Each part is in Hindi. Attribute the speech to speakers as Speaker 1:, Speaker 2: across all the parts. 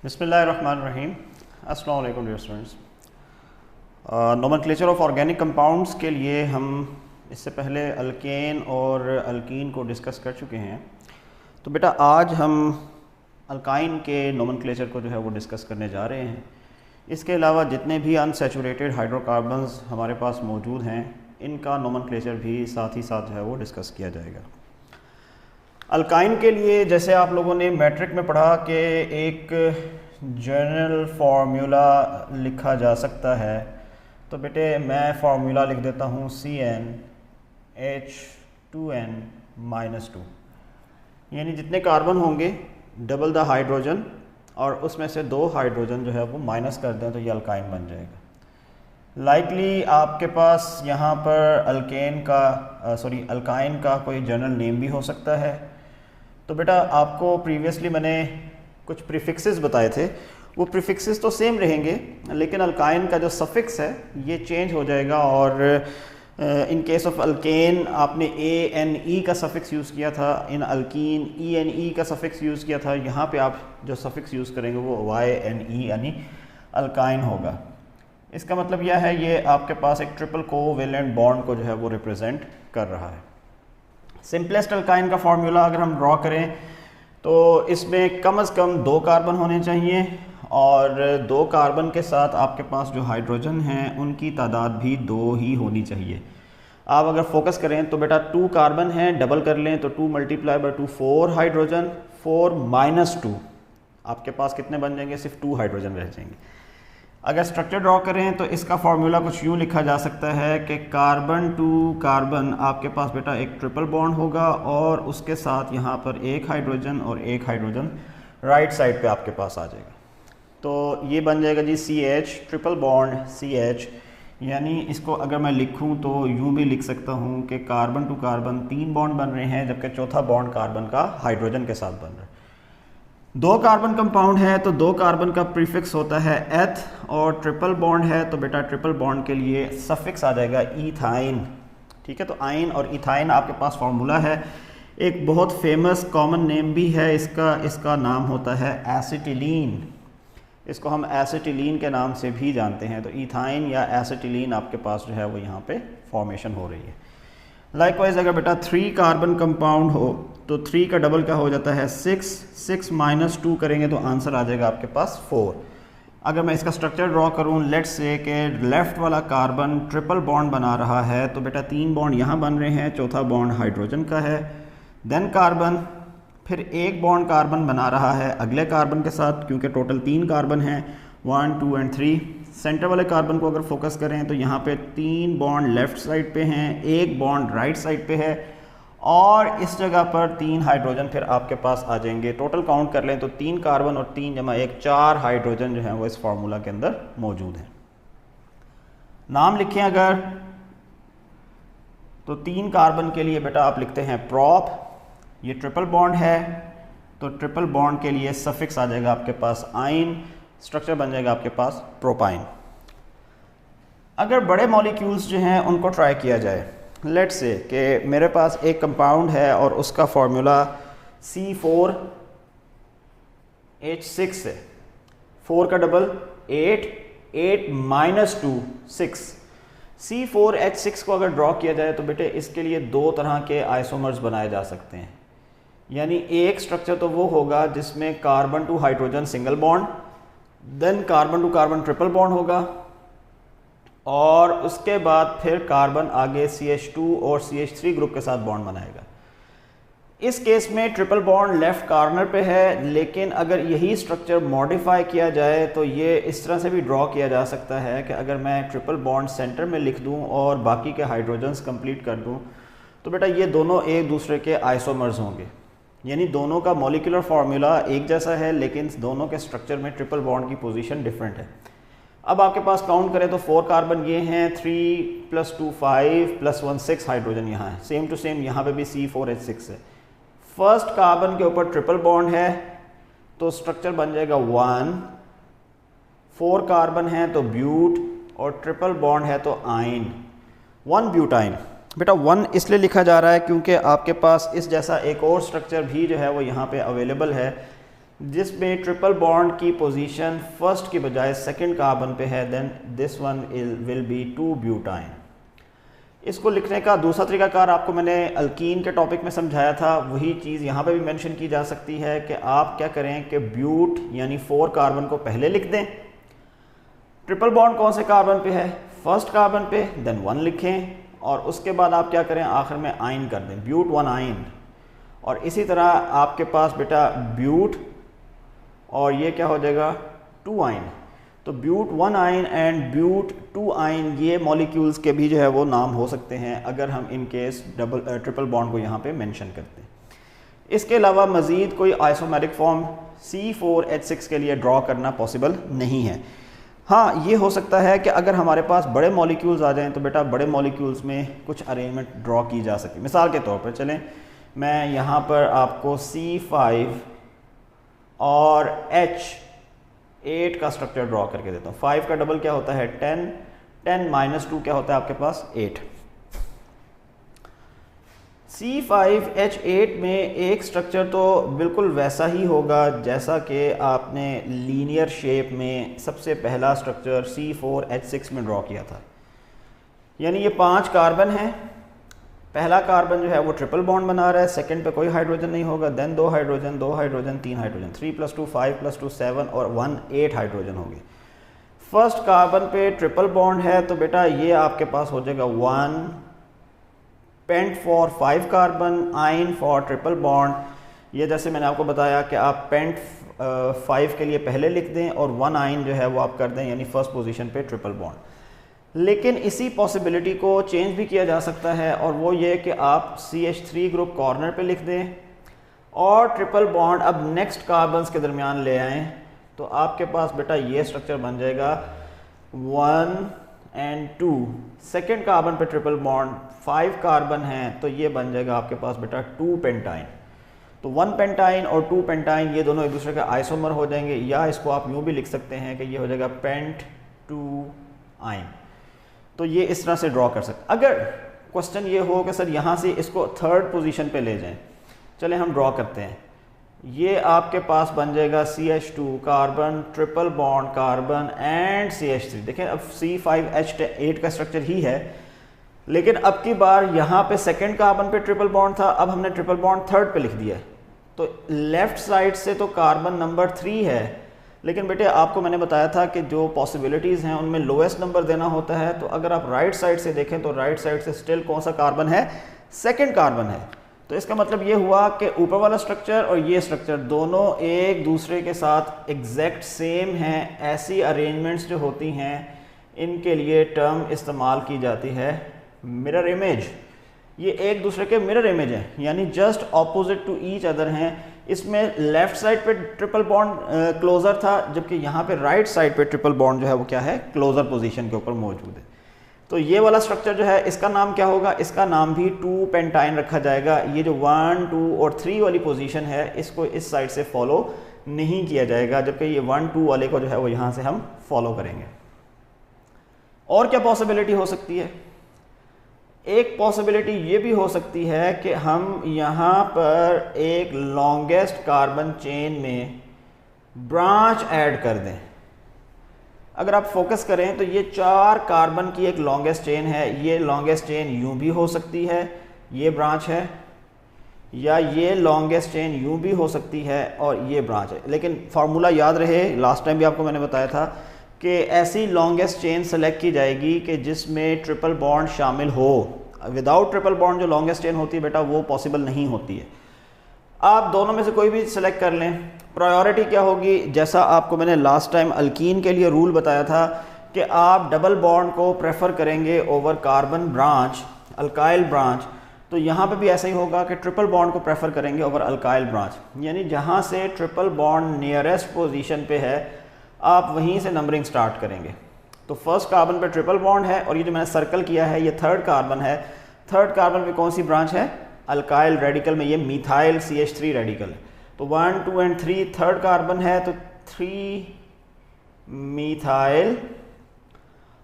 Speaker 1: बिस्मिल्लाहिर्रहमानिर्रहीम। अस्सलाम वालेकुम dear students. Nomenclature of organic compounds के लिए हम इससे पहले अल्केन और अल्कीन को डिस्कस कर चुके हैं। तो बेटा आज हम अल्काइन के नोमेनक्लेचर को जो है वो डिस्कस करने जा रहे हैं। इसके अलावा जितने भी अनसैचुरेटेड हाइड्रोकार्बन्स हमारे पास मौजूद हैं इनका नोमेनक्लेचर भी साथ ही साथ जो है वो डिस्कस किया जाएगा। अल्काइन के लिए जैसे आप लोगों ने मैट्रिक में पढ़ा कि एक जनरल फार्मूला लिखा जा सकता है, तो बेटे मैं फार्मूला लिख देता हूँ CnH2n-2, यानी जितने कार्बन होंगे डबल द हाइड्रोजन और उसमें से 2 हाइड्रोजन जो है वो माइनस कर दें तो ये अल्काइन बन जाएगा। लाइकली आपके पास यहाँ पर अल्काइन का कोई जनरल नेम भी हो सकता है। तो बेटा आपको प्रीवियसली मैंने कुछ प्रीफिक्सेस बताए थे, वो प्रीफिक्सेस तो सेम रहेंगे लेकिन अल्काइन का जो सफिक्स है ये चेंज हो जाएगा। और इन केस ऑफ अल्केन आपने ANE का सफिक्स यूज़ किया था, इन अल्कीन ENE का सफिक्स यूज़ किया था। यहाँ पे आप जो सफिक्स यूज़ करेंगे वो YNE यानी अल्काइन होगा। इसका मतलब यह है ये आपके पास एक ट्रिपल कोवेलेंट बॉन्ड को जो है वो रिप्रेजेंट कर रहा है। सिंपलेस्ट अल्काइन का फार्मूला अगर हम ड्रॉ करें तो इसमें कम से कम 2 कार्बन होने चाहिए और 2 कार्बन के साथ आपके पास जो हाइड्रोजन हैं उनकी तादाद भी 2 ही होनी चाहिए। आप अगर फोकस करें तो बेटा 2 कार्बन हैं, डबल कर लें तो 2 × 2 4 हाइड्रोजन, 4 - 2 आपके पास कितने बन जाएंगे? सिर्फ 2 हाइड्रोजन रह जाएंगे। अगर स्ट्रक्चर ड्रॉ करें तो इसका फार्मूला कुछ यूँ लिखा जा सकता है कि कार्बन टू कार्बन आपके पास बेटा एक ट्रिपल बॉन्ड होगा और उसके साथ यहाँ पर एक हाइड्रोजन और एक हाइड्रोजन राइट साइड पे आपके पास आ जाएगा। तो ये बन जाएगा जी CH ट्रिपल बॉन्ड CH, यानी इसको अगर मैं लिखूँ तो यूँ भी लिख सकता हूँ कि कार्बन टू कार्बन 3 बॉन्ड बन रहे हैं जबकि चौथा बॉन्ड कार्बन का हाइड्रोजन के साथ बन रहा है। 2 कार्बन कंपाउंड है तो 2 कार्बन का प्रीफिक्स होता है एथ और ट्रिपल बॉन्ड है तो बेटा ट्रिपल बॉन्ड के लिए सफिक्स आ जाएगा इथाइन। ठीक है, तो आइन और इथाइन आपके पास फार्मूला है। एक बहुत फेमस कॉमन नेम भी है इसका नाम होता है एसिटिलीन। इसको हम एसिटिलीन के नाम से भी जानते हैं। तो इथाइन या एसिटिलीन आपके पास जो है वो यहाँ पे फॉर्मेशन हो रही है। लाइकवाइज अगर बेटा 3 कार्बन कंपाउंड हो तो 3 का डबल क्या हो जाता है 6 - 2 करेंगे तो आंसर आ जाएगा आपके पास 4। अगर मैं इसका स्ट्रक्चर ड्रॉ करूँ, लेट्स से कि लेफ़्ट वाला कार्बन ट्रिपल बॉन्ड बना रहा है तो बेटा 3 बॉन्ड यहाँ बन रहे हैं, चौथा बॉन्ड हाइड्रोजन का है। देन कार्बन फिर एक बॉन्ड कार्बन बना रहा है अगले कार्बन के साथ, क्योंकि टोटल 3 कार्बन हैं 1 2 और 3। सेंटर वाले कार्बन को अगर फोकस करें तो यहाँ पे 3 बॉन्ड लेफ़्ट साइड पे हैं, एक बॉन्ड राइट साइड पे है और इस जगह पर 3 हाइड्रोजन फिर आपके पास आ जाएंगे। टोटल काउंट कर लें तो 3 कार्बन और 3 × 1 4 हाइड्रोजन जो हैं वो इस फार्मूला के अंदर मौजूद हैं। नाम लिखें अगर तो 3 कार्बन के लिए बेटा आप लिखते हैं प्रॉप, ये ट्रिपल बॉन्ड है तो ट्रिपल बॉन्ड के लिए सफिक्स आ जाएगा आपके पास आइन, स्ट्रक्चर बन जाएगा आपके पास प्रोपाइन। अगर बड़े मॉलिक्यूल्स जो हैं उनको ट्राई किया जाए, लेट्स से कि मेरे पास एक कंपाउंड है और उसका फार्मूला C4H6 है, 4 का डबल 8 - 2 6। C4H6 को अगर ड्रॉ किया जाए तो बेटे इसके लिए 2 तरह के आइसोमर्स बनाए जा सकते हैं। यानी एक स्ट्रक्चर तो वो होगा जिसमें carbon to hydrogen single bond, then carbon to carbon triple bond होगा और उसके बाद फिर कार्बन आगे CH2 और CH3 ग्रुप के साथ बॉन्ड बनाएगा। इस केस में ट्रिपल बॉन्ड लेफ्ट कॉर्नर पे है, लेकिन अगर यही स्ट्रक्चर मॉडिफाई किया जाए तो ये इस तरह से भी ड्रॉ किया जा सकता है कि अगर मैं ट्रिपल बॉन्ड सेंटर में लिख दूं और बाकी के हाइड्रोजन्स कंप्लीट कर दूं तो बेटा ये दोनों एक दूसरे के आइसोमर्स होंगे, यानी दोनों का मॉलिक्यूलर फार्मूला एक जैसा है लेकिन दोनों के स्ट्रक्चर में ट्रिपल बॉन्ड की पोजीशन डिफरेंट है। अब आपके पास काउंट करें तो 4 कार्बन ये हैं, 3 + 2 5 + 1 6 हाइड्रोजन यहाँ है, सेम टू सेम यहाँ पे भी C4H6 है। फर्स्ट कार्बन के ऊपर ट्रिपल बॉन्ड है तो स्ट्रक्चर बन जाएगा 1, 4 कार्बन है तो ब्यूट और ट्रिपल बॉन्ड है तो आइन, 1 ब्यूटाइन। बेटा 1 इसलिए लिखा जा रहा है क्योंकि आपके पास इस जैसा एक और स्ट्रक्चर भी जो है वो यहाँ पे अवेलेबल है जिसमें ट्रिपल बॉन्ड की पोजीशन फर्स्ट की बजाय सेकंड कार्बन पे है, then this one will be 2 butyne. इसको लिखने का दूसरा तरीकाकार आपको मैंने अल्कीन के टॉपिक में समझाया था, वही चीज़ यहाँ पे भी मेंशन की जा सकती है कि आप क्या करें कि ब्यूट यानी 4 कार्बन को पहले लिख दें। ट्रिपल बॉन्ड कौन से कार्बन पे है? फर्स्ट कार्बन पे, देन 1 लिखें और उसके बाद आप क्या करें, आखिर में आइन कर दें, ब्यूट 1 आइन। और इसी तरह आपके पास बेटा ब्यूट और ये क्या हो जाएगा 2 आइन। तो ब्यूट 1 आइन एंड ब्यूट 2 आइन ये मॉलिक्यूल्स के भी जो है वो नाम हो सकते हैं अगर हम इन केस ट्रिपल बॉन्ड को यहाँ पे मेंशन करते हैं। इसके अलावा मज़ीद कोई आइसोमेरिक फॉर्म C4H6 के लिए ड्रॉ करना पॉसिबल नहीं है। हाँ, ये हो सकता है कि अगर हमारे पास बड़े मॉलिक्यूल्स आ जाएं तो बेटा बड़े मॉलिक्यूल्स में कुछ अरेंजमेंट ड्रॉ की जा सके। मिसाल के तौर पर चलें, मैं यहाँ पर आपको C5 और H8 का स्ट्रक्चर ड्रॉ करके देता हूँ। 5 का डबल क्या होता है 10, 10 माइनस 2 क्या होता है आपके पास 8। C5H8 में एक स्ट्रक्चर तो बिल्कुल वैसा ही होगा जैसा कि आपने लीनियर शेप में सबसे पहला स्ट्रक्चर C4H6 में ड्रॉ किया था। यानी ये 5 कार्बन हैं, पहला कार्बन जो है वो ट्रिपल बॉन्ड बना रहा है, सेकंड पे कोई हाइड्रोजन नहीं होगा, देन 2 हाइड्रोजन 2 हाइड्रोजन 3 हाइड्रोजन, 3 + 2 5 + 2 7 और 1 8 हाइड्रोजन होंगे। फर्स्ट कार्बन पे ट्रिपल बॉन्ड है तो बेटा ये आपके पास हो जाएगा 1 पेंट फॉर 5 कार्बन, आइन फॉर ट्रिपल बॉन्ड। ये जैसे मैंने आपको बताया कि आप पेंट 5 के लिए पहले लिख दें और 1 आइन जो है वो आप कर दें, यानी फर्स्ट पोजीशन पे ट्रिपल बॉन्ड। लेकिन इसी पॉसिबिलिटी को चेंज भी किया जा सकता है और वो ये कि आप CH3 ग्रुप कॉर्नर पे लिख दें और ट्रिपल बॉन्ड अब नेक्स्ट कार्बन्स के दरमियान ले आएँ, तो आपके पास बेटा ये स्ट्रक्चर बन जाएगा 1 और 2। सेकेंड कार्बन पे ट्रिपल बॉन्ड 5 कार्बन हैं तो ये बन जाएगा आपके पास बेटा 2 पेंटाइन। तो 1 पेंटाइन और 2 पेंटाइन ये दोनों एक दूसरे का आइसोमर हो जाएंगे, या इसको आप यूँ भी लिख सकते हैं कि ये हो जाएगा पेंट 2 आइन। तो ये इस तरह से ड्रॉ कर सकते। अगर क्वेश्चन ये हो कि सर यहाँ से इसको थर्ड पोजीशन पे ले जाएं, चले हम ड्रॉ करते हैं। ये आपके पास बन जाएगा CH2 carbon triple bond carbon and CH3। देखें अब C5H8 का स्ट्रक्चर ही है, लेकिन अब की बार यहाँ पे सेकेंड कार्बन पे ट्रिपल बॉन्ड था, अब हमने ट्रिपल बॉन्ड थर्ड पे लिख दिया है। तो लेफ्ट साइड से तो कार्बन नंबर 3 है, लेकिन बेटे आपको मैंने बताया था कि जो पॉसिबिलिटीज़ हैं उनमें लोएस्ट नंबर देना होता है। तो अगर आप राइट साइड से देखें तो राइट साइड से स्टिल कौन सा कार्बन है, सेकंड कार्बन है। तो इसका मतलब ये हुआ कि ऊपर वाला स्ट्रक्चर और ये स्ट्रक्चर दोनों एक दूसरे के साथ एग्जैक्ट सेम हैं। ऐसी अरेंजमेंट्स जो होती हैं इनके लिए टर्म इस्तेमाल की जाती है मिरर इमेज। ये एक दूसरे के मिरर इमेज हैं, यानी just opposite to each other हैं। इसमें लेफ्ट साइड पे ट्रिपल बॉन्ड क्लोजर था, जबकि यहाँ पे राइट साइड पे ट्रिपल बॉन्ड जो है वो क्या है, क्लोजर पोजीशन के ऊपर मौजूद है। तो ये वाला स्ट्रक्चर जो है इसका नाम क्या होगा, इसका नाम भी 2 पेंटाइन रखा जाएगा। ये जो 1 2 और 3 वाली पोजीशन है इसको इस साइड से फॉलो नहीं किया जाएगा, जबकि ये 1 2 वाले को जो है वो यहाँ से हम फॉलो करेंगे। और क्या पॉसिबिलिटी हो सकती है, एक पॉसिबिलिटी ये भी हो सकती है कि हम यहाँ पर एक लॉन्गेस्ट कार्बन चेन में ब्रांच ऐड कर दें। अगर आप फोकस करें तो ये 4 कार्बन की एक लॉन्गेस्ट चेन है। ये लॉन्गेस्ट चेन यूं भी हो सकती है, ये ब्रांच है, या ये लॉन्गेस्ट चेन यूं भी हो सकती है और ये ब्रांच है। लेकिन फार्मूला याद रहे, लास्ट टाइम भी आपको मैंने बताया था कि ऐसी लॉन्गेस्ट चेन सेलेक्ट की जाएगी कि जिसमें ट्रिपल बॉन्ड शामिल हो। विदाउट ट्रिपल बॉन्ड जो लॉन्गेस्ट चेन होती है बेटा वो पॉसिबल नहीं होती है। आप दोनों में से कोई भी सिलेक्ट कर लें। प्रायोरिटी क्या होगी, जैसा आपको मैंने लास्ट टाइम अल्कीन के लिए रूल बताया था कि आप डबल बॉन्ड को प्रेफर करेंगे over carbon branch, alkyl branch. तो यहाँ पे भी ऐसा ही होगा कि ट्रिपल बॉन्ड को प्रेफर करेंगे ओवर अल्काइल ब्रांच, यानी जहाँ से ट्रिपल बॉन्ड नियरेस्ट पोजीशन पे है आप वहीं से नंबरिंग स्टार्ट करेंगे। तो फर्स्ट कार्बन पे ट्रिपल बॉन्ड है और ये जो मैंने सर्कल किया है ये थर्ड कार्बन है। थर्ड कार्बन पे कौन सी ब्रांच है, अल्काइल रेडिकल में ये मिथाइल CH3 रेडिकल है। तो 1 2 और 3 थर्ड कार्बन है, तो 3 मिथाइल,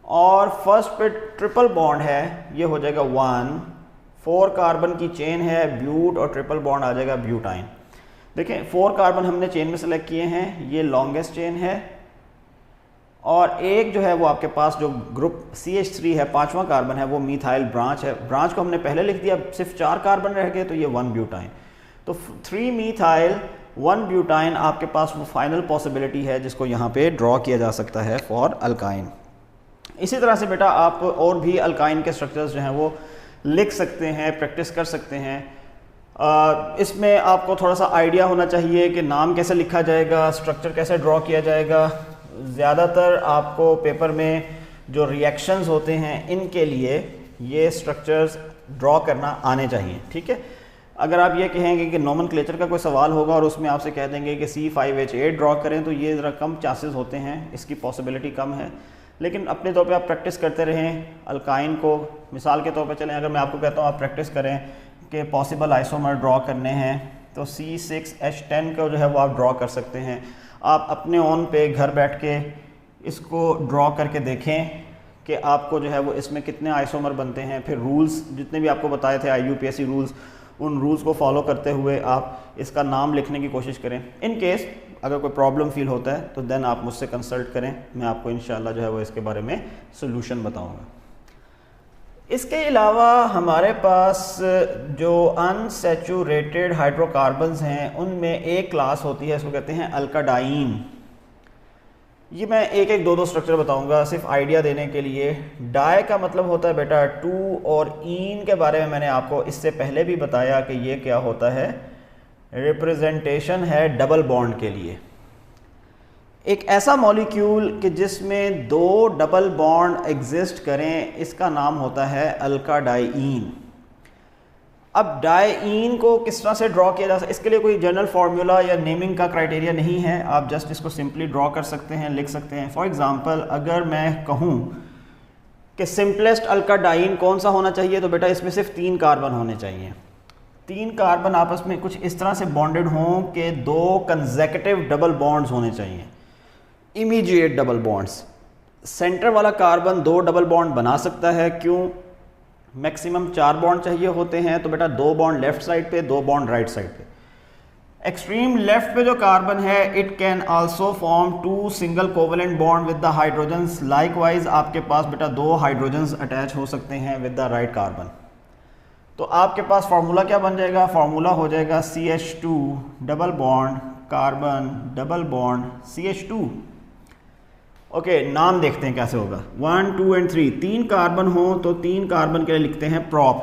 Speaker 1: और फर्स्ट पे ट्रिपल बॉन्ड है, ये हो जाएगा 1। 4 कार्बन की चेन है, ब्यूट और ट्रिपल बॉन्ड आ जाएगा ब्यूटाइन। देखें 4 कार्बन हमने चेन में सेलेक्ट किए हैं, ये लॉन्गेस्ट चेन है, और एक जो है वो आपके पास जो ग्रुप CH3 है, 5वां कार्बन है, वो मिथाइल ब्रांच है। ब्रांच को हमने पहले लिख दिया, सिर्फ 4 कार्बन रह गए, तो ये 1 ब्यूटाइन। तो 3 मिथाइल 1 ब्यूटाइन आपके पास वो फाइनल पॉसिबिलिटी है जिसको यहाँ पे ड्रॉ किया जा सकता है फॉर अल्काइन। इसी तरह से बेटा आप और भी अल्काइन के स्ट्रक्चर्स जो हैं वो लिख सकते हैं, प्रैक्टिस कर सकते हैं। इसमें आपको थोड़ा सा आइडिया होना चाहिए कि नाम कैसे लिखा जाएगा, स्ट्रक्चर कैसे ड्रॉ किया जाएगा। ज़्यादातर आपको पेपर में जो रिएक्शंस होते हैं इनके लिए ये स्ट्रक्चर्स ड्रॉ करना आने चाहिए, ठीक है। अगर आप ये कहेंगे कि नोमेनक्लेचर का कोई सवाल होगा और उसमें आपसे कह देंगे कि C5H8 ड्रॉ करें, तो ये ज़रा कम चांसेस होते हैं, इसकी पॉसिबिलिटी कम है। लेकिन अपने तौर पे आप प्रैक्टिस करते रहें अल्काइन को। मिसाल के तौर पे चलें, अगर मैं आपको कहता हूँ आप प्रैक्टिस करें कि पॉसिबल आइसोमर ड्रॉ करने हैं, तो C6H10 को जो है वो आप ड्रॉ कर सकते हैं। आप अपने ओन पे घर बैठ के इसको ड्रॉ करके देखें कि आपको जो है वो इसमें कितने आइसोमर बनते हैं। फिर रूल्स जितने भी आपको बताए थे IUPAC रूल्स, उन रूल्स को फॉलो करते हुए आप इसका नाम लिखने की कोशिश करें। इन केस अगर कोई प्रॉब्लम फील होता है तो देन आप मुझसे कंसल्ट करें, मैं आपको इंशाल्लाह जो है वो इसके बारे में सोल्यूशन बताऊंगा। इसके अलावा हमारे पास जो अनसैचुरेटेड हाइड्रोकार्बन्स हैं उनमें एक क्लास होती है, इसको कहते हैं अल्काडाइन। ये मैं एक एक दो स्ट्रक्चर बताऊंगा सिर्फ आइडिया देने के लिए। डाई का मतलब होता है बेटा 2, और ईन के बारे में मैंने आपको इससे पहले भी बताया कि ये क्या होता है, रिप्रेजेंटेशन है डबल बॉन्ड के लिए। एक ऐसा मॉलिक्यूल कि जिसमें 2 डबल बॉन्ड एग्जिस्ट करें, इसका नाम होता है अल्काडाइन। अब डाईन को किस तरह से ड्रॉ किया जा सकता है, इसके लिए कोई जनरल फार्मूला या नेमिंग का क्राइटेरिया नहीं है, आप जस्ट इसको सिंपली ड्रॉ कर सकते हैं, लिख सकते हैं। फॉर एग्जांपल अगर मैं कहूँ कि सिंपलेस्ट अल्काडाइन कौन सा होना चाहिए, तो बेटा इसमें सिर्फ 3 कार्बन होने चाहिए। 3 कार्बन आपस में कुछ इस तरह से बॉन्डेड हों कि 2 कंसेक्यूटिव डबल बॉन्ड्स होने चाहिए, इमीडिएट डबल बॉन्ड्स। सेंटर वाला कार्बन 2 डबल बॉन्ड बना सकता है, क्यों? मैक्सिमम 4 बॉन्ड चाहिए होते हैं, तो बेटा 2 बॉन्ड लेफ्ट साइड पे, 2 बॉन्ड राइट साइड पे। एक्सट्रीम लेफ्ट पे जो कार्बन है it can also form 2 single covalent bond with the hydrogens. Likewise आपके पास बेटा 2 हाइड्रोजन्स अटैच हो सकते हैं विद द राइट कार्बन। तो आपके पास फार्मूला क्या बन जाएगा, फार्मूला हो जाएगा CH2 double bond carbon double bond CH2। Okay, नाम देखते हैं कैसे होगा। 1, 2 एंड 3, 3 कार्बन हो तो 3 कार्बन के लिए लिखते हैं प्रॉप।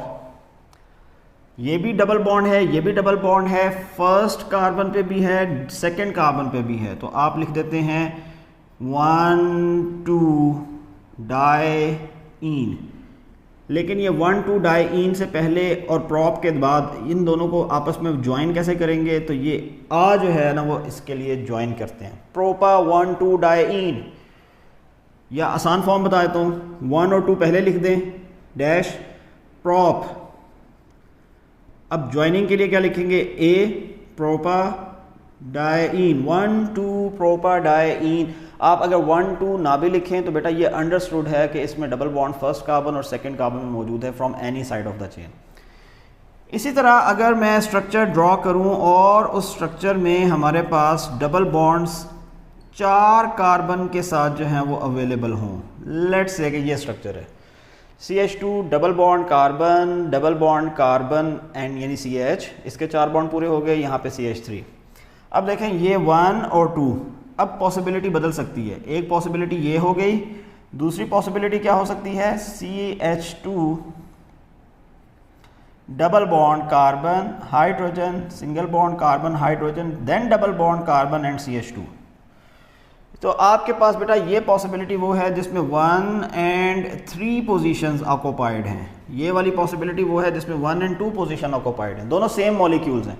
Speaker 1: ये भी डबल बॉन्ड है, ये भी डबल बॉन्ड है, फर्स्ट कार्बन पे भी है, सेकंड कार्बन पे भी है, तो आप लिख देते हैं 1, 2 डाईन। लेकिन ये 1, 2 डाईन से पहले और प्रॉप के बाद इन दोनों को आपस में ज्वाइन कैसे करेंगे, तो ये आ जो है ना वो इसके लिए ज्वाइन करते हैं, प्रोपा 1, 2 डाईन। या आसान फॉर्म बता देता हूँ, 1 और 2 पहले लिख दें, डैश प्रॉप। अब ज्वाइनिंग के लिए क्या लिखेंगे, ए प्रोपा डाईन, 1, 2 प्रोपा डाईन। आप अगर 1, 2 ना भी लिखें तो बेटा ये अंडरस्टूड है कि इसमें डबल बॉन्ड फर्स्ट कार्बन और सेकंड कार्बन में मौजूद है from any side of the chain. इसी तरह अगर मैं स्ट्रक्चर ड्रॉ करूं और उस स्ट्रक्चर में हमारे पास डबल बॉन्ड्स 4 कार्बन के साथ जो हैं वो अवेलेबल हों, लेट्स से कि ये स्ट्रक्चर है CH2 double bond carbon and यानी CH, इसके 4 बॉन्ड पूरे हो गए, यहाँ पे CH3। अब देखें ये 1 और 2, अब पॉसिबिलिटी बदल सकती है। एक पॉसिबिलिटी ये हो गई, दूसरी पॉसिबिलिटी क्या हो सकती है, CH2 double bond carbon hydrogen, single bond carbon hydrogen, then double bond carbon and CH2। तो आपके पास बेटा ये पॉसिबिलिटी वो है जिसमें 1 and 3 पोजीशंस ऑक्युपाइड हैं। ये वाली पॉसिबिलिटी वो है जिसमें 1 and 2 पोजीशन ऑक्युपाइड हैं, दोनों सेम मॉलिक्यूल्स हैं,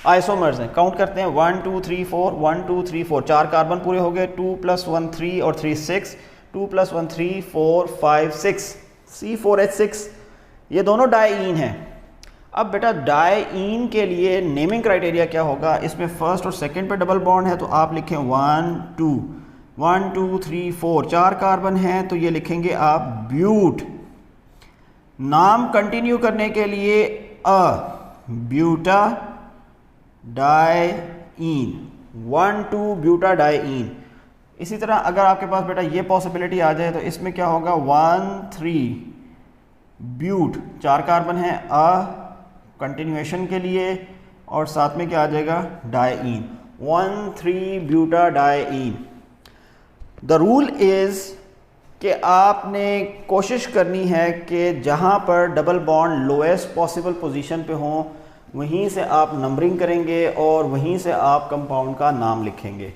Speaker 1: आइसोमर्स हैं। काउंट करते हैं 1, 2, 3, 4, 1, 2, 3, 4, 4 कार्बन पूरे हो गए, 2 + 1 3 और 3 6, 2 + 1 3 4 5 6, C4H6, ये दोनों डाईन हैं। अब बेटा डाईन के लिए नेमिंग क्राइटेरिया क्या होगा, इसमें फर्स्ट और सेकंड पे डबल बॉन्ड है, तो आप लिखें 1, 2, 1, 2, 3, 4, 4 कार्बन हैं, तो ये लिखेंगे आप ब्यूट। नाम कंटिन्यू करने के लिए ब्यूटा डाइईन, 1,2 ब्यूटाडाइईन। इसी तरह अगर आपके पास बेटा ये पॉसिबिलिटी आ जाए तो इसमें क्या होगा, 1,3 ब्यूट, 4 कार्बन है अ कंटिन्यूएशन के लिए, और साथ में क्या आ जाएगा, डाइईन, 1,3 ब्यूटाडाइईन। द रूल इज़ कि आपने कोशिश करनी है कि जहाँ पर double bond lowest possible position पे हों वहीं से आप नंबरिंग करेंगे और वहीं से आप कंपाउंड का नाम लिखेंगे।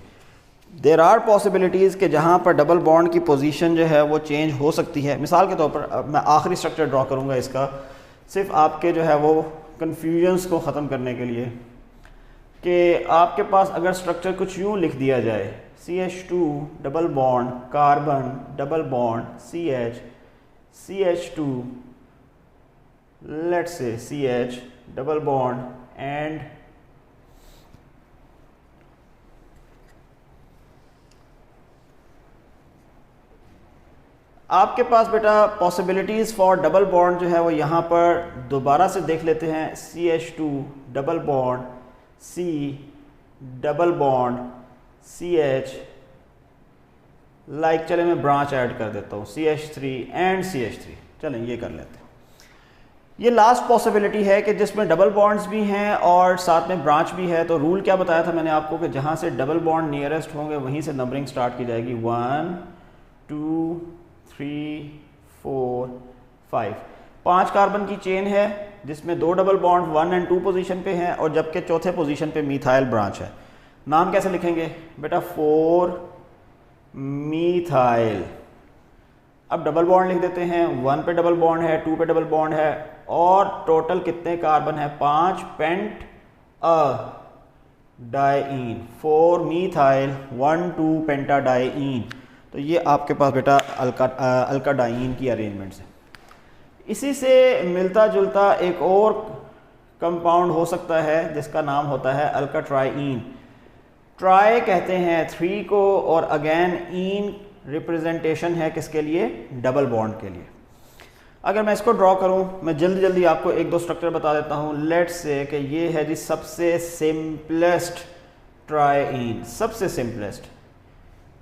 Speaker 1: देर आर पॉसिबिलिटीज़ कि जहाँ पर डबल बॉन्ड की पोजीशन जो है वो चेंज हो सकती है। मिसाल के तौर पर मैं आखिरी स्ट्रक्चर ड्रॉ करूँगा इसका, सिर्फ आपके जो है वो कन्फ्यूजन्स को ख़त्म करने के लिए, कि आपके पास अगर स्ट्रक्चर कुछ यूँ लिख दिया जाए, CH2 double bond carbon double bond CH, CH2 let's say CH double bond and आपके पास बेटा पॉसिबिलिटीज़ फॉर डबल बॉन्ड जो है वो यहाँ पर दोबारा से देख लेते हैं, CH2 double bond C double bond CH, like चले मैं ब्रांच ऐड कर देता हूँ CH3 एंड CH3, चलें ये कर लेते हैं। ये लास्ट पॉसिबिलिटी है कि जिसमें डबल बॉन्ड्स भी हैं और साथ में ब्रांच भी है। तो रूल क्या बताया था मैंने आपको कि जहाँ से डबल बॉन्ड नियरेस्ट होंगे वहीं से नंबरिंग स्टार्ट की जाएगी, 1 2 3 4 5। 5 कार्बन की चेन है जिसमें 2 डबल बॉन्ड 1 एंड 2 पोजीशन पे हैं और जबकि चौथे पोजीशन पे मिथाइल ब्रांच है। नाम कैसे लिखेंगे बेटा, 4 मिथाइल। अब डबल बॉन्ड लिख देते हैं, 1 पे डबल बॉन्ड है, 2 पे डबल बॉन्ड है और टोटल कितने कार्बन है, 5 पेंट अ डाइईन, 4 मिथाइल 1 2 पेंटाडाइईन। तो ये आपके पास बेटा अल्काडाइईन की अरेंजमेंट्स है। इसी से मिलता जुलता एक और कंपाउंड हो सकता है जिसका नाम होता है अल्काट्राइईन। ट्राई कहते हैं 3 को और अगेन ईन रिप्रेजेंटेशन है किसके लिए, डबल बॉन्ड के लिए। अगर मैं इसको ड्रॉ करूं, मैं जल्दी जल्दी आपको एक दो स्ट्रक्चर बता देता हूं। लेट्स से कि ये है जी सबसे सिंपलेस्ट ट्राइईन, सबसे सिंपलेस्ट,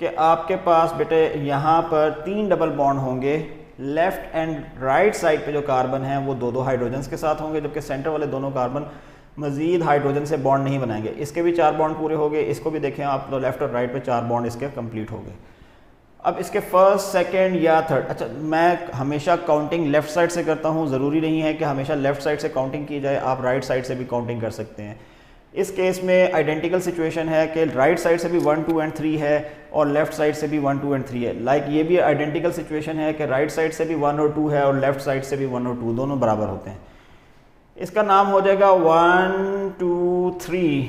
Speaker 1: कि आपके पास बेटे यहाँ पर 3 डबल बॉन्ड होंगे, लेफ्ट एंड राइट साइड पे जो कार्बन है वो 2-2 हाइड्रोजन्स के साथ होंगे, जबकि सेंटर वाले दोनों कार्बन मजीद हाइड्रोजन से बॉन्ड नहीं बनाएंगे। इसके भी 4 बॉन्ड पूरे हो गए, इसको भी देखें आप तो लेफ्ट और राइट पे 4 बॉन्ड इसके कंप्लीट हो गए। अब इसके फर्स्ट सेकंड या थर्ड, अच्छा मैं हमेशा काउंटिंग लेफ्ट साइड से करता हूँ, ज़रूरी नहीं है कि हमेशा लेफ्ट साइड से काउंटिंग की जाए, आप राइट साइड से भी काउंटिंग कर सकते हैं। इस केस में आइडेंटिकल सिचुएशन है कि राइट साइड से भी 1 2 एंड 3 है और लेफ्ट साइड से भी 1 2 एंड 3 है। लाइक ये भी आइडेंटिकल सिचुएशन है कि राइट साइड से भी 1 और 2 है और लेफ्ट साइड से भी 1 और 2, दोनों बराबर होते हैं। इसका नाम हो जाएगा 1 2 3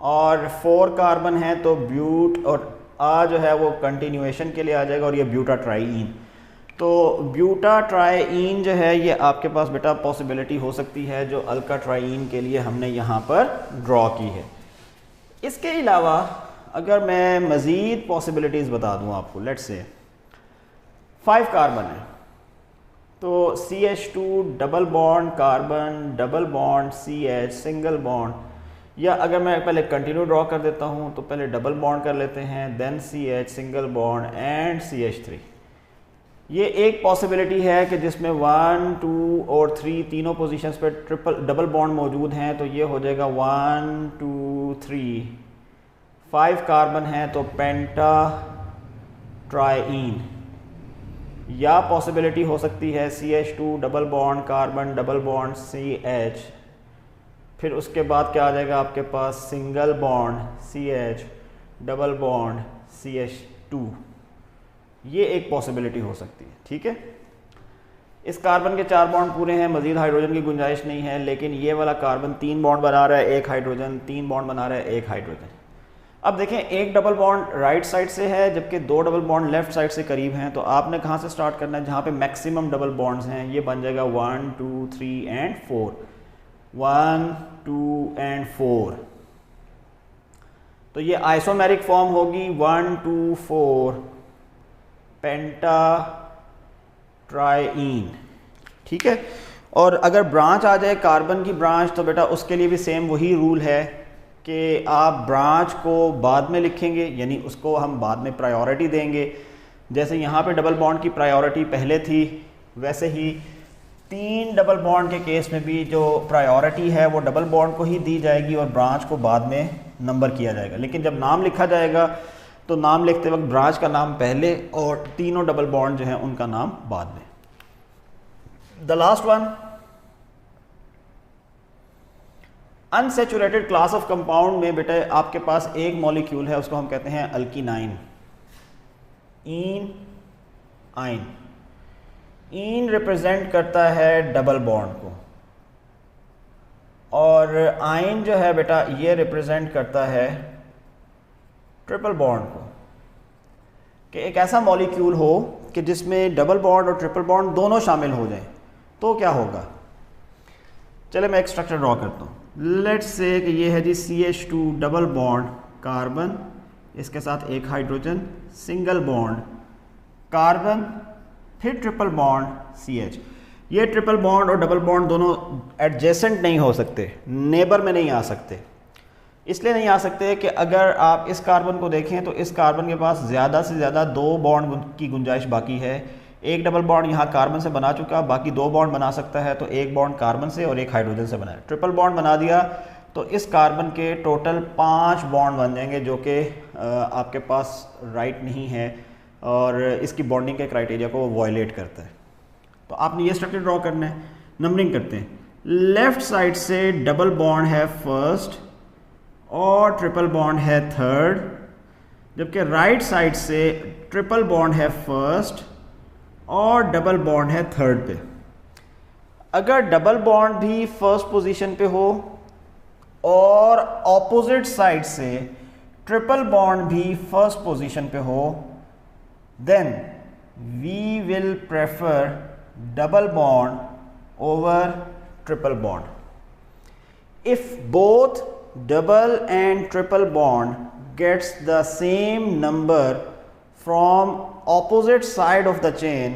Speaker 1: और 4 कार्बन है तो ब्यूट और आ जो है वो कंटिन्यूएशन के लिए आ जाएगा और ये ब्यूटाट्राइईन। तो ब्यूटाट्राइईन जो है ये आपके पास बेटा पॉसिबिलिटी हो सकती है जो अल्काट्राइईन के लिए हमने यहाँ पर ड्रॉ की है। इसके अलावा अगर मैं मज़ीद पॉसिबिलिटीज़ बता दूँ आपको, लेट्स से 5 कार्बन है तो CH2 double bond carbon double bond CH single bond, या अगर मैं पहले कंटिन्यू ड्रॉ कर देता हूँ तो पहले डबल बॉन्ड कर लेते हैं, then CH single bond and CH3। ये एक पॉसिबिलिटी है कि जिसमें 1 2 और 3 तीनों पोजीशंस पे ट्रिपल डबल बॉन्ड मौजूद हैं, तो ये हो जाएगा 1 2 3। 5 कार्बन है तो पेंटा ट्राइईन, या पॉसिबिलिटी हो सकती है CH2 double bond carbon double bond CH, फिर उसके बाद क्या आ जाएगा आपके पास single bond CH double bond CH2। ये एक पॉसिबिलिटी हो सकती है, ठीक है। इस कार्बन के 4 बॉन्ड पूरे हैं, मजीद हाइड्रोजन की गुंजाइश नहीं है, लेकिन ये वाला कार्बन 3 बॉन्ड बना रहा है, 1 हाइड्रोजन, 3 बॉन्ड बना रहा है, 1 हाइड्रोजन। अब देखें एक डबल बॉन्ड राइट साइड से है जबकि 2 डबल बॉन्ड लेफ्ट साइड से करीब हैं, तो आपने कहाँ से स्टार्ट करना है, जहाँ पे मैक्सिमम डबल बॉन्ड्स हैं, ये बन जाएगा 1 2 3 एंड 4, 1 2 एंड 4। तो ये आइसोमेरिक फॉर्म होगी 1 2 4 पेंटा ट्राइईन, ठीक है। और अगर ब्रांच आ जाए कार्बन की ब्रांच तो बेटा उसके लिए भी सेम वही रूल है कि आप ब्रांच को बाद में लिखेंगे, यानी उसको हम बाद में प्रायोरिटी देंगे। जैसे यहाँ पे डबल बॉन्ड की प्रायोरिटी पहले थी, वैसे ही 3 डबल बॉन्ड के केस में भी जो प्रायोरिटी है वो डबल बॉन्ड को ही दी जाएगी और ब्रांच को बाद में नंबर किया जाएगा। लेकिन जब नाम लिखा जाएगा तो नाम लिखते वक्त ब्रांच का नाम पहले और तीनों डबल बॉन्ड जो हैं उनका नाम बाद में। The last one, unsaturated class of compound में बेटा आपके पास एक मॉलिक्यूल है, उसको हम कहते हैं अल्कीनाइन, ईन आइन। ईन रिप्रेजेंट करता है डबल बॉन्ड को और आइन जो है बेटा ये रिप्रेजेंट करता है ट्रिपल बॉन्ड को। कि एक ऐसा मॉलिक्यूल हो कि जिसमें डबल बॉन्ड और ट्रिपल बॉन्ड दोनों शामिल हो जाएं तो क्या होगा। चले मैं एक स्ट्रक्चर ड्रॉ करता हूँ। लेट्स से कि ये है जी CH2 डबल बॉन्ड कार्बन, इसके साथ एक हाइड्रोजन, सिंगल बॉन्ड कार्बन, फिर ट्रिपल बॉन्ड CH। ये ट्रिपल बॉन्ड और डबल बॉन्ड दोनों एडजेसेंट नहीं हो सकते, नेबर में नहीं आ सकते। इसलिए नहीं आ सकते कि अगर आप इस कार्बन को देखें तो इस कार्बन के पास ज़्यादा से ज़्यादा 2 बॉन्ड की गुंजाइश बाकी है। एक डबल बॉन्ड यहाँ कार्बन से बना चुका, बाकी 2 बॉन्ड बना सकता है, तो एक बॉन्ड कार्बन से और एक हाइड्रोजन से बनाया। ट्रिपल बॉन्ड बना दिया तो इस कार्बन के टोटल 5 बॉन्ड बन जाएंगे, जो कि आपके पास राइट नहीं है और इसकी बॉन्डिंग के क्राइटेरिया को वायलेट करता है। तो आपने ये स्ट्रक्चर ड्रॉ करना है। नंबरिंग करते हैं। लेफ्ट साइड से डबल बॉन्ड है फर्स्ट और ट्रिपल बॉन्ड है थर्ड, जबकि राइट साइड से ट्रिपल बॉन्ड है फर्स्ट और डबल बॉन्ड है थर्ड पे। अगर डबल बॉन्ड भी फर्स्ट पोजीशन पे हो और ऑपोजिट साइड से ट्रिपल बॉन्ड भी फर्स्ट पोजीशन पे हो, then we will prefer double bond over triple bond. If both double and triple bond gets the same number from opposite side of the chain,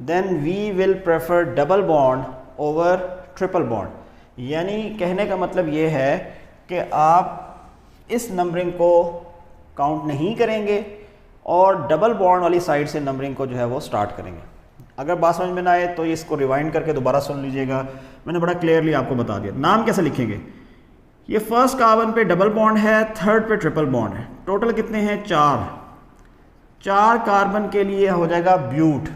Speaker 1: then we will prefer double bond over triple bond। यानी कहने का मतलब ये है कि आप इस नंबरिंग को काउंट नहीं करेंगे और डबल बॉन्ड वाली साइड से नंबरिंग को जो है वो स्टार्ट करेंगे। अगर बात समझ में ना आए तो इसको रिवाइंड करके दोबारा सुन लीजिएगा, मैंने बड़ा क्लियरली आपको बता दिया। नाम कैसे लिखेंगे, ये फर्स्ट कार्बन पे डबल बॉन्ड है, थर्ड पे ट्रिपल बॉन्ड है, टोटल कितने हैं 4 कार्बन के लिए हो जाएगा ब्यूट।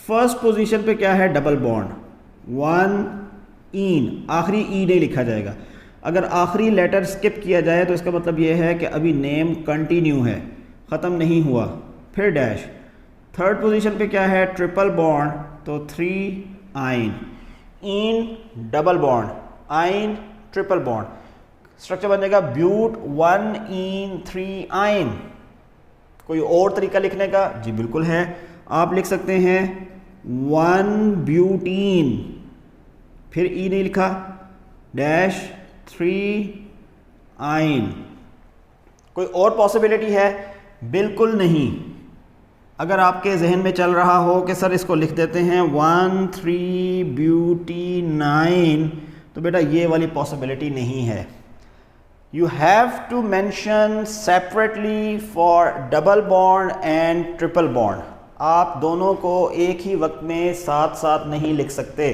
Speaker 1: फर्स्ट पोजीशन पे क्या है डबल बॉन्ड, 1 ईन, आखिरी ई नहीं लिखा जाएगा। अगर आखिरी लेटर स्किप किया जाए तो इसका मतलब ये है कि अभी नेम कंटिन्यू है, ख़त्म नहीं हुआ, फिर डैश। थर्ड पोजीशन पे क्या है ट्रिपल बॉन्ड, तो 3 आइन, ईन डबल बॉन्ड, आइन ट्रिपल बॉन्ड, स्ट्रक्चर बन जाएगा ब्यूट 1 ईन 3 आइन। कोई और तरीका लिखने का? जी बिल्कुल है, आप लिख सकते हैं 1 ब्यूटीन, फिर ई नहीं लिखा, डैश 3 आइन। कोई और पॉसिबिलिटी है? बिल्कुल नहीं। अगर आपके जहन में चल रहा हो कि सर इसको लिख देते हैं 1 3 ब्यूटीनाइन, तो बेटा ये वाली पॉसिबिलिटी नहीं है। You have to mention separately for double bond and triple bond. आप दोनों को एक ही वक्त में साथ साथ नहीं लिख सकते।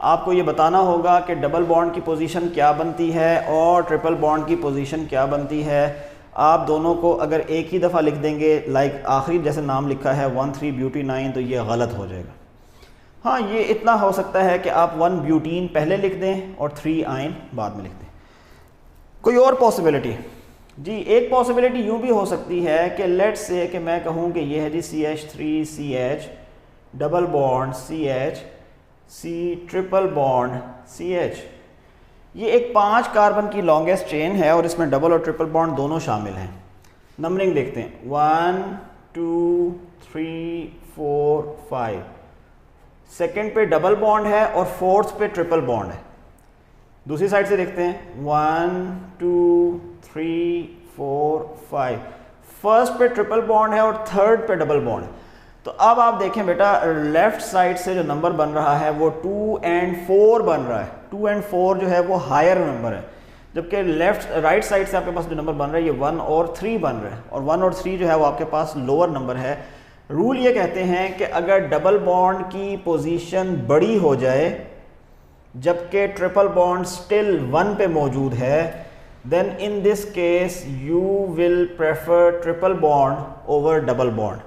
Speaker 1: आपको ये बताना होगा कि डबल बॉन्ड की पोजीशन क्या बनती है और ट्रिपल बॉन्ड की पोजीशन क्या बनती है। आप दोनों को अगर एक ही दफ़ा लिख देंगे, लाइक आखिरी जैसे नाम लिखा है 1 3 ब्यूटीनाइन, तो ये गलत हो जाएगा। हाँ, ये इतना हो सकता है कि आप 1 ब्यूटीन पहले लिख दें और 3 आइन बाद में लिख दें। कोई और पॉसिबिलिटी? जी एक पॉसिबिलिटी यूँ भी हो सकती है कि लेट्स से कि मैं कहूँ कि ये है जी CH3CH double bond CH C triple bond CH। ये एक 5 कार्बन की लॉन्गेस्ट चेन है और इसमें डबल और ट्रिपल बॉन्ड दोनों शामिल हैं। नंबरिंग देखते हैं, 1 2 3 4 5। सेकेंड पे डबल बॉन्ड है और फोर्थ पे ट्रिपल बॉन्ड है। दूसरी साइड से देखते हैं, 1 2 3 4 5। फर्स्ट पे ट्रिपल बॉन्ड है और थर्ड पे डबल बॉन्ड है। तो अब आप देखें बेटा, लेफ्ट साइड से जो नंबर बन रहा है वो 2 and 4 बन रहा है। 2 and 4 जो है वो हायर नंबर है, जबकि राइट साइड से आपके पास जो नंबर बन रहा है ये 1 और 3 बन रहा है, और 1 और 3 जो है वो आपके पास लोअर नंबर है। रूल ये कहते हैं कि अगर डबल बॉन्ड की पोजीशन बड़ी हो जाए जबकि ट्रिपल बॉन्ड स्टिल 1 पे मौजूद है, then in this case you will prefer triple bond over double bond.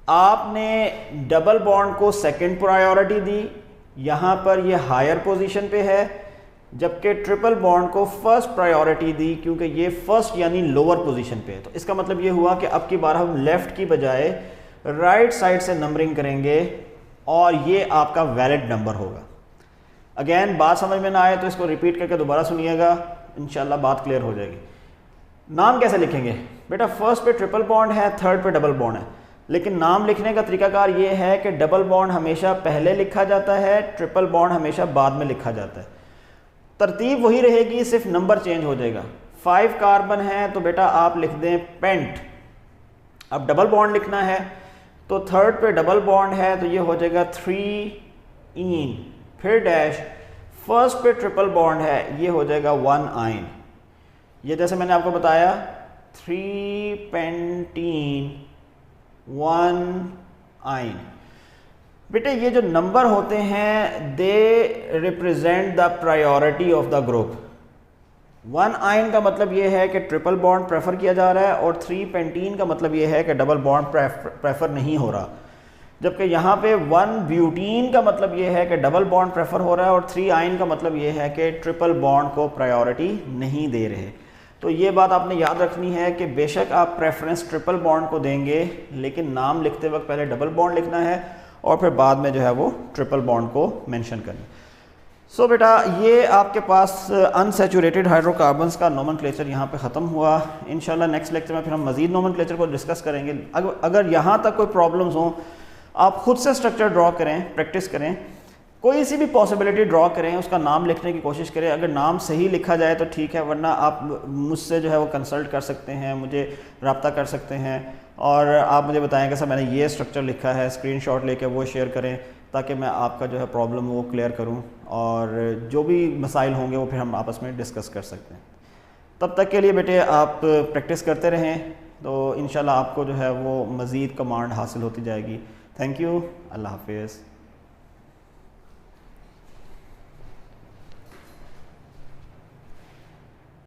Speaker 1: आपने डबल बॉन्ड को सेकंड प्रायोरिटी दी, यहाँ पर ये हायर पोजीशन पे है, जबकि ट्रिपल बॉन्ड को फर्स्ट प्रायोरिटी दी क्योंकि ये फर्स्ट यानी लोअर पोजीशन पे है। तो इसका मतलब ये हुआ कि अब की बार हम लेफ्ट की बजाय राइट साइड से नंबरिंग करेंगे और ये आपका वैलिड नंबर होगा। अगेन बात समझ में ना आए तो इसको रिपीट करके दोबारा सुनिएगा, इंशाल्लाह बात क्लियर हो जाएगी। नाम कैसे लिखेंगे बेटा? फर्स्ट पे ट्रिपल बॉन्ड है, थर्ड पे डबल बॉन्ड है, लेकिन नाम लिखने का तरीकाकार ये है कि डबल बॉन्ड हमेशा पहले लिखा जाता है, ट्रिपल बॉन्ड हमेशा बाद में लिखा जाता है। तरतीब वही रहेगी, सिर्फ नंबर चेंज हो जाएगा। 5 कार्बन है तो बेटा आप लिख दें पेंट। अब डबल बॉन्ड लिखना है तो थर्ड पे डबल बॉन्ड है तो ये हो जाएगा 3 इन, फिर डैश, फर्स्ट पे ट्रिपल बॉन्ड है ये हो जाएगा 1 आइन। ये जैसे मैंने आपको बताया 3 पेंटीन 1 आइन। बेटे ये जो नंबर होते हैं they represent the priority of the group. 1 आइन का मतलब ये है कि ट्रिपल बॉन्ड प्रेफर किया जा रहा है, और 3 पेंटीन का मतलब ये है कि डबल बॉन्ड प्रेफर नहीं हो रहा, जबकि यहाँ पे 1 ब्यूटीन का मतलब ये है कि डबल बॉन्ड प्रेफर हो रहा है, और 3 आइन का मतलब ये है कि ट्रिपल बॉन्ड को प्रायोरिटी नहीं दे रहे। तो ये बात आपने याद रखनी है कि बेशक आप प्रेफरेंस ट्रिपल बॉन्ड को देंगे, लेकिन नाम लिखते वक्त पहले डबल बॉन्ड लिखना है और फिर बाद में जो है वो ट्रिपल बॉन्ड को मेंशन करना। सो बेटा ये आपके पास अनसैचुरेटेड हाइड्रोकार्बन्स का नोमेनक्लेचर यहाँ पे ख़त्म हुआ। इंशाल्लाह नेक्स्ट लेक्चर में फिर हम मज़ीद नोमेनक्लेचर को डिस्कस करेंगे। अगर यहाँ तक कोई प्रॉब्लम्स हों, आप खुद से स्ट्रक्चर ड्रॉ करें, प्रैक्टिस करें, कोई सी भी पॉसिबिलिटी ड्रॉ करें, उसका नाम लिखने की कोशिश करें। अगर नाम सही लिखा जाए तो ठीक है, वरना आप मुझसे जो है वो कंसल्ट कर सकते हैं, मुझे रब्ता कर सकते हैं और आप मुझे बताएं कि सर मैंने ये स्ट्रक्चर लिखा है, स्क्रीनशॉट लेके वो शेयर करें ताकि मैं आपका जो है प्रॉब्लम वो क्लियर करूं, और जो भी मसाइल होंगे वो फिर हम आपस में डिस्कस कर सकते हैं। तब तक के लिए बेटे आप प्रैक्टिस करते रहें, तो इंशाल्लाह आपको जो है वो मज़ीद कमांड हासिल होती जाएगी। थैंक यू, अल्लाह हाफिज़।